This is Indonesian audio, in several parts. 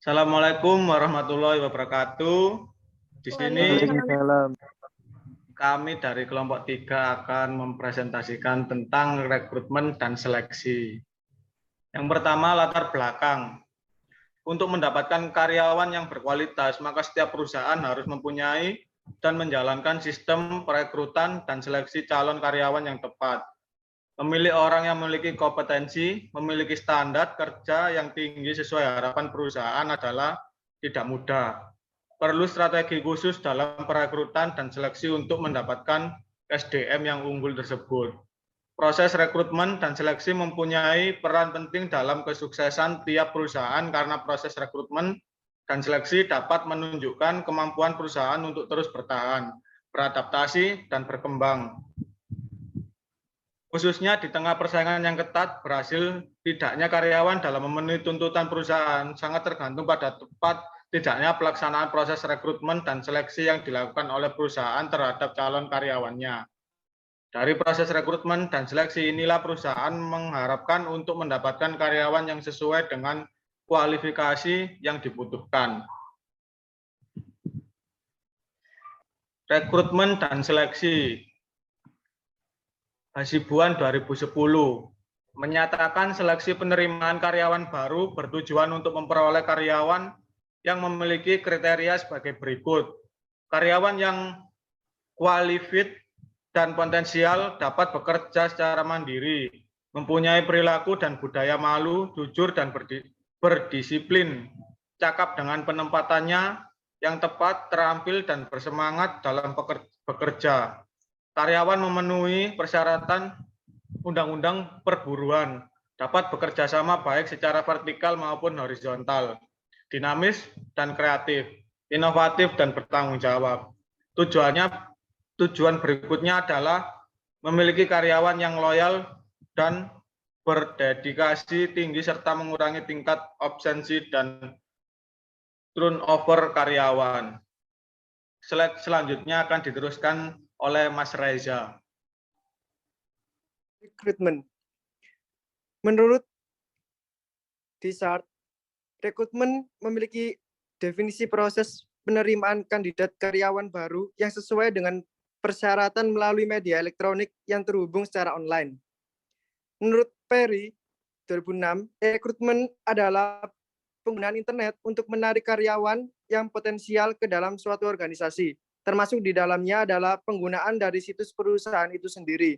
Assalamualaikum warahmatullahi wabarakatuh. Di sini Waalaikumsalam. kami dari kelompok 3 akan mempresentasikan tentang rekrutmen dan seleksi. Yang pertama, latar belakang. Untuk mendapatkan karyawan yang berkualitas, maka setiap perusahaan harus mempunyai dan menjalankan sistem perekrutan dan seleksi calon karyawan yang tepat. Memilih orang yang memiliki kompetensi, memiliki standar kerja yang tinggi sesuai harapan perusahaan adalah tidak mudah. Perlu strategi khusus dalam perekrutan dan seleksi untuk mendapatkan SDM yang unggul tersebut. Proses rekrutmen dan seleksi mempunyai peran penting dalam kesuksesan tiap perusahaan karena proses rekrutmen dan seleksi dapat menunjukkan kemampuan perusahaan untuk terus bertahan, beradaptasi, dan berkembang. Khususnya di tengah persaingan yang ketat, berhasil tidaknya karyawan dalam memenuhi tuntutan perusahaan sangat tergantung pada tepat tidaknya pelaksanaan proses rekrutmen dan seleksi yang dilakukan oleh perusahaan terhadap calon karyawannya. Dari proses rekrutmen dan seleksi inilah perusahaan mengharapkan untuk mendapatkan karyawan yang sesuai dengan kualifikasi yang dibutuhkan. Rekrutmen dan seleksi. Hasibuan 2010 menyatakan seleksi penerimaan karyawan baru bertujuan untuk memperoleh karyawan yang memiliki kriteria sebagai berikut. Karyawan yang qualified dan potensial dapat bekerja secara mandiri, mempunyai perilaku dan budaya malu, jujur dan berdisiplin, cakap dengan penempatannya yang tepat, terampil dan bersemangat dalam bekerja. Karyawan memenuhi persyaratan undang-undang perburuan, dapat bekerja sama baik secara vertikal maupun horizontal, dinamis dan kreatif, inovatif dan bertanggung jawab. Tujuan berikutnya adalah memiliki karyawan yang loyal dan berdedikasi tinggi serta mengurangi tingkat absensi dan turnover karyawan. Slide selanjutnya akan diteruskan oleh Mas Reza. Rekrutmen. Menurut Dishart, rekrutmen memiliki definisi proses penerimaan kandidat karyawan baru yang sesuai dengan persyaratan melalui media elektronik yang terhubung secara online. Menurut Perry, 2006, rekrutmen adalah penggunaan internet untuk menarik karyawan yang potensial ke dalam suatu organisasi, termasuk di dalamnya adalah penggunaan dari situs perusahaan itu sendiri,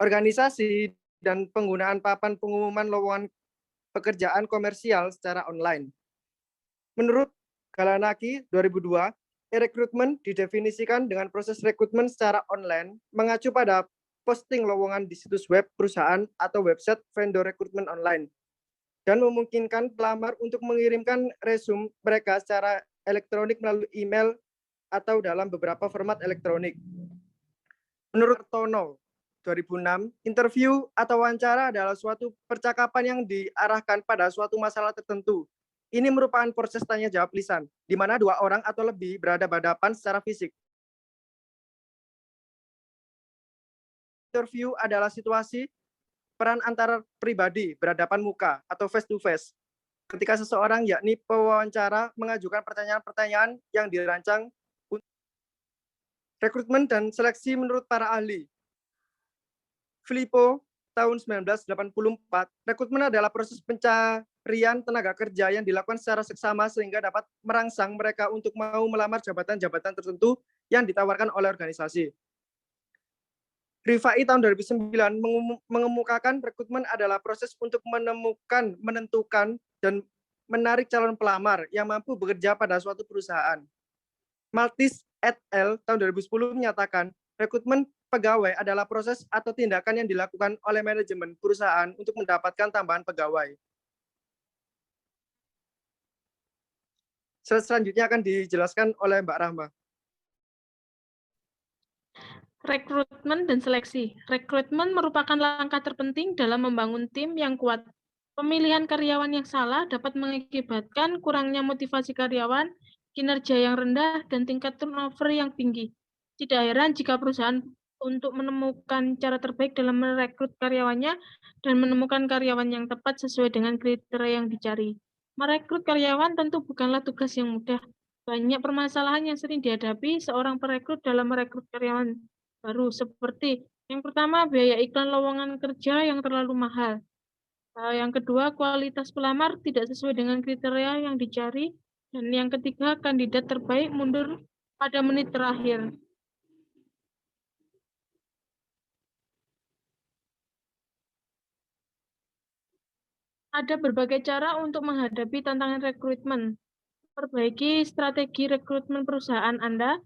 organisasi, dan penggunaan papan pengumuman lowongan pekerjaan komersial secara online. Menurut Galanaki 2002, rekrutmen didefinisikan dengan proses rekrutmen secara online mengacu pada posting lowongan di situs web perusahaan atau website vendor rekrutmen online dan memungkinkan pelamar untuk mengirimkan resume mereka secara elektronik melalui email atau dalam beberapa format elektronik. Menurut Tono, 2006, interview atau wawancara adalah suatu percakapan yang diarahkan pada suatu masalah tertentu. Ini merupakan proses tanya jawab lisan, di mana dua orang atau lebih berhadapan secara fisik. Interview adalah situasi peran antara pribadi berhadapan muka atau face to face. Ketika seseorang yakni pewawancara mengajukan pertanyaan-pertanyaan yang dirancang untuk rekrutmen dan seleksi menurut para ahli. Filippo tahun 1984, rekrutmen adalah proses pencarian tenaga kerja yang dilakukan secara seksama sehingga dapat merangsang mereka untuk mau melamar jabatan-jabatan tertentu yang ditawarkan oleh organisasi. Rifai tahun 2009 mengemukakan rekrutmen adalah proses untuk menentukan, dan menarik calon pelamar yang mampu bekerja pada suatu perusahaan. Maltis et al. Tahun 2010 menyatakan, rekrutmen pegawai adalah proses atau tindakan yang dilakukan oleh manajemen perusahaan untuk mendapatkan tambahan pegawai. Selanjutnya akan dijelaskan oleh Mbak Rahma. Rekrutmen dan seleksi. Rekrutmen merupakan langkah terpenting dalam membangun tim yang kuat. Pemilihan karyawan yang salah dapat mengakibatkan kurangnya motivasi karyawan, kinerja yang rendah, dan tingkat turnover yang tinggi. Tidak heran jika perusahaan untuk menemukan cara terbaik dalam merekrut karyawannya dan menemukan karyawan yang tepat sesuai dengan kriteria yang dicari. Merekrut karyawan tentu bukanlah tugas yang mudah. Banyak permasalahan yang sering dihadapi seorang perekrut dalam merekrut karyawan baru, seperti yang pertama, biaya iklan lowongan kerja yang terlalu mahal. Yang kedua, kualitas pelamar tidak sesuai dengan kriteria yang dicari. Dan yang ketiga, kandidat terbaik mundur pada menit terakhir. Ada berbagai cara untuk menghadapi tantangan rekrutmen. Perbaiki strategi rekrutmen perusahaan Anda,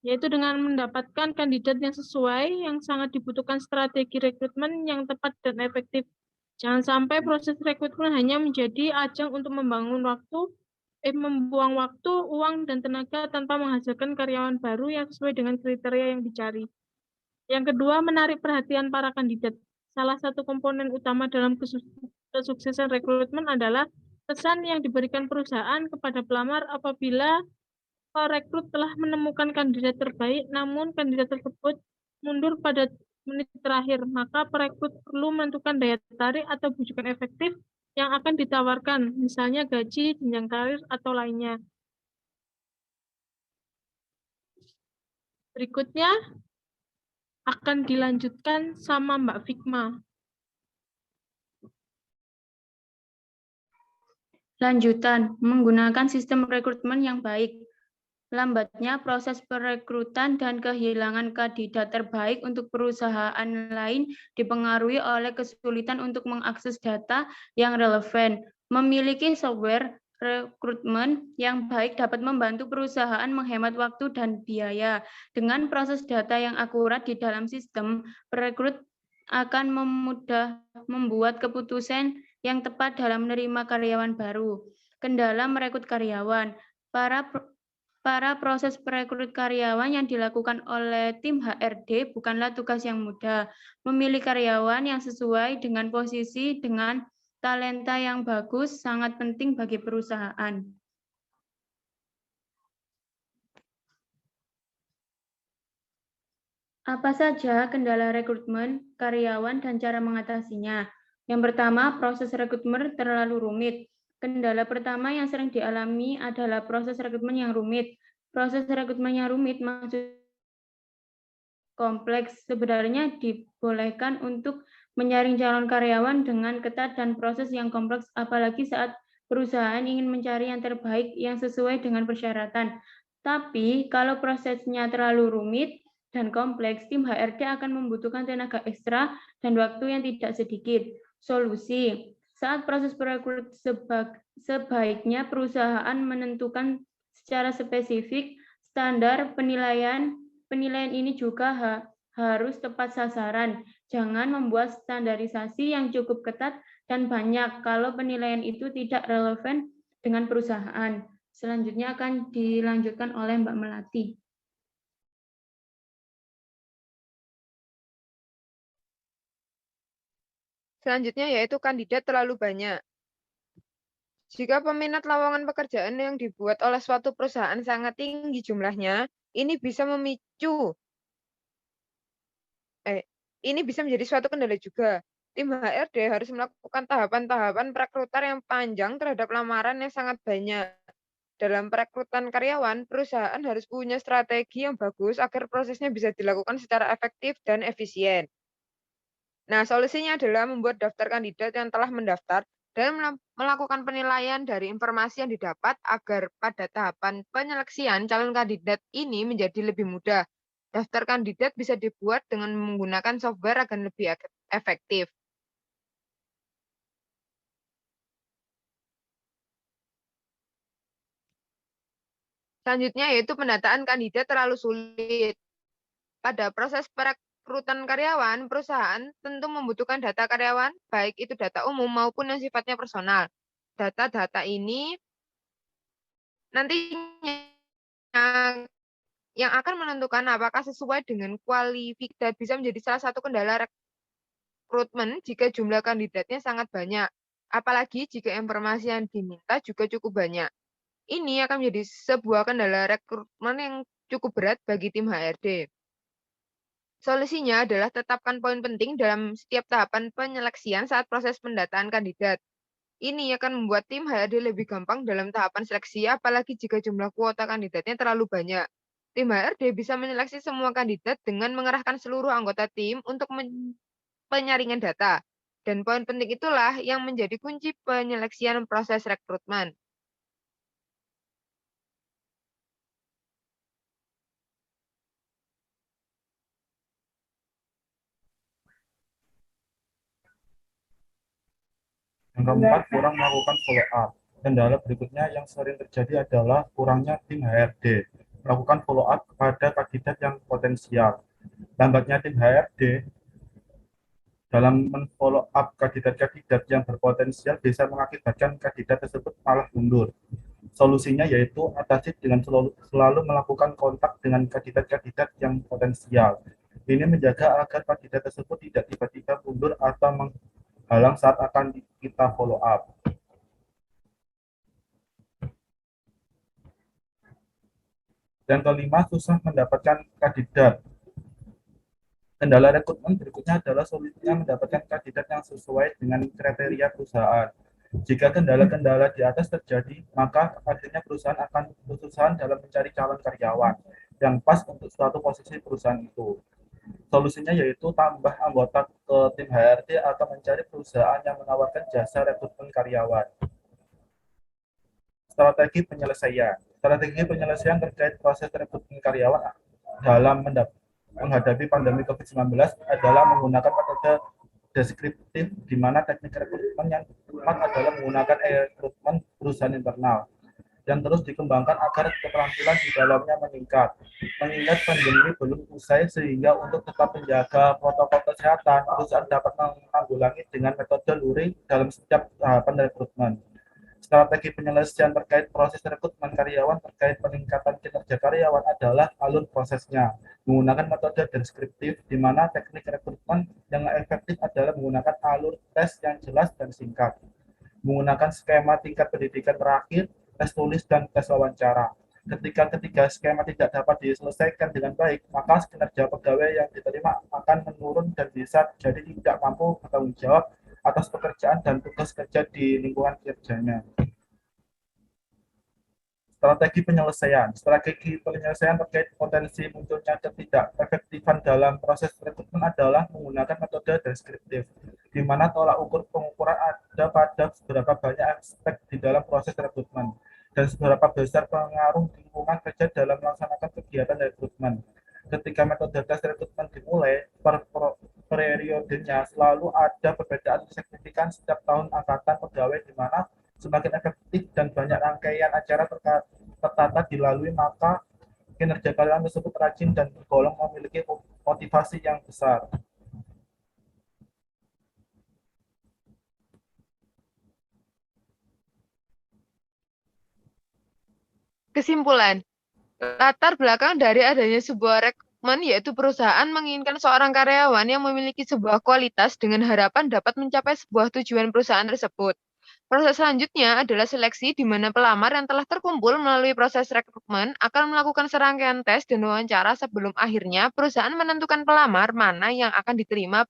yaitu dengan mendapatkan kandidat yang sesuai, yang sangat dibutuhkan strategi rekrutmen yang tepat dan efektif. Jangan sampai proses rekrutmen hanya menjadi ajang untuk membuang waktu, uang, dan tenaga tanpa menghasilkan karyawan baru yang sesuai dengan kriteria yang dicari. Yang kedua, menarik perhatian para kandidat. Salah satu komponen utama dalam kesuksesan rekrutmen adalah pesan yang diberikan perusahaan kepada pelamar. Apabila perekrut telah menemukan kandidat terbaik, namun kandidat tersebut mundur pada menit terakhir, maka perekrut perlu menentukan daya tarik atau bujukan efektif yang akan ditawarkan, misalnya gaji, jenjang karir, atau lainnya. Berikutnya akan dilanjutkan sama Mbak Fikma. Lanjutan, menggunakan sistem rekrutmen yang baik. Lambatnya proses perekrutan dan kehilangan kandidat terbaik untuk perusahaan lain dipengaruhi oleh kesulitan untuk mengakses data yang relevan. Memiliki software rekrutmen yang baik dapat membantu perusahaan menghemat waktu dan biaya. Dengan proses data yang akurat di dalam sistem, perekrut akan membuat keputusan yang tepat dalam menerima karyawan baru. Kendala merekrut karyawan. Para proses perekrut karyawan yang dilakukan oleh tim HRD bukanlah tugas yang mudah. Memilih karyawan yang sesuai dengan posisi dengan talenta yang bagus sangat penting bagi perusahaan. Apa saja kendala rekrutmen karyawan dan cara mengatasinya? Yang pertama, proses rekrutmen terlalu rumit. Kendala pertama yang sering dialami adalah proses rekrutmen yang rumit. Proses rekrutmen yang rumit maksud kompleks. Sebenarnya dibolehkan untuk menyaring calon karyawan dengan ketat dan proses yang kompleks, apalagi saat perusahaan ingin mencari yang terbaik yang sesuai dengan persyaratan. Tapi kalau prosesnya terlalu rumit dan kompleks, tim HRD akan membutuhkan tenaga ekstra dan waktu yang tidak sedikit. Solusi, saat proses perekrut sebaiknya perusahaan menentukan secara spesifik standar penilaian. Penilaian ini juga harus tepat sasaran. Jangan membuat standarisasi yang cukup ketat dan banyak kalau penilaian itu tidak relevan dengan perusahaan. Selanjutnya akan dilanjutkan oleh Mbak Melati. Selanjutnya yaitu kandidat terlalu banyak. Jika peminat lowongan pekerjaan yang dibuat oleh suatu perusahaan sangat tinggi jumlahnya, ini bisa menjadi suatu kendala juga. Tim HRD harus melakukan tahapan-tahapan perekrutan yang panjang terhadap lamaran yang sangat banyak. Dalam perekrutan karyawan, perusahaan harus punya strategi yang bagus agar prosesnya bisa dilakukan secara efektif dan efisien. Nah, solusinya adalah membuat daftar kandidat yang telah mendaftar dan melakukan penilaian dari informasi yang didapat agar pada tahapan penyeleksian calon kandidat ini menjadi lebih mudah. Daftar kandidat bisa dibuat dengan menggunakan software agar lebih efektif. Selanjutnya yaitu pendataan kandidat terlalu sulit. Pada proses perekrutan karyawan, perusahaan tentu membutuhkan data karyawan, baik itu data umum maupun yang sifatnya personal. Data-data ini nantinya yang akan menentukan apakah sesuai dengan kualifikasi bisa menjadi salah satu kendala rekrutmen jika jumlah kandidatnya sangat banyak. Apalagi jika informasi yang diminta juga cukup banyak. Ini akan menjadi sebuah kendala rekrutmen yang cukup berat bagi tim HRD. Solusinya adalah tetapkan poin penting dalam setiap tahapan penyeleksian saat proses pendataan kandidat. Ini akan membuat tim HRD lebih gampang dalam tahapan seleksi, apalagi jika jumlah kuota kandidatnya terlalu banyak. Tim HRD bisa menyeleksi semua kandidat dengan mengerahkan seluruh anggota tim untuk penyaringan data. Dan poin penting itulah yang menjadi kunci penyeleksian proses rekrutmen. Yang keempat, kurang melakukan follow up. Kendala berikutnya yang sering terjadi adalah kurangnya tim HRD melakukan follow up kepada kandidat yang potensial. Lambatnya tim HRD dalam men-follow up kandidat-kandidat yang berpotensial bisa mengakibatkan kandidat tersebut malah mundur. Solusinya yaitu atasi dengan selalu melakukan kontak dengan kandidat-kandidat yang potensial. Ini menjaga agar kandidat tersebut tidak tiba-tiba mundur atau menghalang saat akan kita follow up. Dan kelima, susah mendapatkan kandidat. Kendala rekrutmen berikutnya adalah sulitnya mendapatkan kandidat yang sesuai dengan kriteria perusahaan. Jika kendala-kendala di atas terjadi, maka akhirnya perusahaan akan kesusahan dalam mencari calon karyawan yang pas untuk suatu posisi perusahaan itu. Solusinya yaitu tambah anggota ke tim HRD atau mencari perusahaan yang menawarkan jasa rekrutmen karyawan. Strategi penyelesaian. Strategi penyelesaian terkait proses rekrutmen karyawan dalam menghadapi pandemi COVID-19 adalah menggunakan metode deskriptif, di mana teknik rekrutmen yang tepat adalah menggunakan rekrutmen perusahaan internal yang terus dikembangkan agar keterampilan di dalamnya meningkat. Mengingat pandemi belum usai, sehingga untuk tetap menjaga protokol kesehatan, perusahaan dapat menanggulangi dengan metode luring dalam setiap tahapan rekrutmen. Strategi penyelesaian terkait proses rekrutmen karyawan terkait peningkatan kinerja karyawan adalah alur prosesnya. Menggunakan metode deskriptif, di mana teknik rekrutmen yang efektif adalah menggunakan alur tes yang jelas dan singkat. Menggunakan skema tingkat pendidikan terakhir, tes tulis, dan tes wawancara. Ketika ketiga skema tidak dapat diselesaikan dengan baik, maka kinerja pegawai yang diterima akan menurun dan bisa jadi tidak mampu bertanggung jawab atas pekerjaan dan tugas kerja di lingkungan kerjanya. Strategi penyelesaian terkait potensi munculnya ketidakefektifan dalam proses rekrutmen adalah menggunakan metode deskriptif, di mana tolak ukur pengukuran ada pada seberapa banyak aspek di dalam proses rekrutmen dan seberapa besar pengaruh lingkungan kerja dalam melaksanakan kegiatan rekrutmen. Ketika metode tes rekrutmen dimulai, per periodenya selalu ada perbedaan signifikan setiap tahun angkatan pegawai, di mana semakin efektif dan banyak rangkaian acara tertata dilalui, maka kinerja karyawan tersebut rajin dan tergolong memiliki motivasi yang besar. Kesimpulan, latar belakang dari adanya sebuah rekrutmen yaitu perusahaan menginginkan seorang karyawan yang memiliki sebuah kualitas dengan harapan dapat mencapai sebuah tujuan perusahaan tersebut. Proses selanjutnya adalah seleksi, di mana pelamar yang telah terkumpul melalui proses rekrutmen akan melakukan serangkaian tes dan wawancara sebelum akhirnya perusahaan menentukan pelamar mana yang akan diterima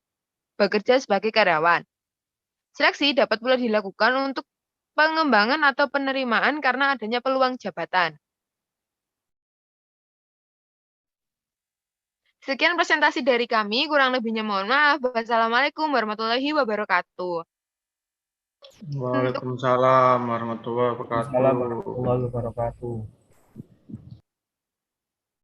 bekerja sebagai karyawan. Seleksi dapat pula dilakukan untuk pengembangan atau penerimaan karena adanya peluang jabatan. Sekian presentasi dari kami, kurang lebihnya mohon maaf. Wassalamualaikum warahmatullahi wabarakatuh. Waalaikumsalam warahmatullahi wabarakatuh. Assalamualaikum warahmatullahi wabarakatuh.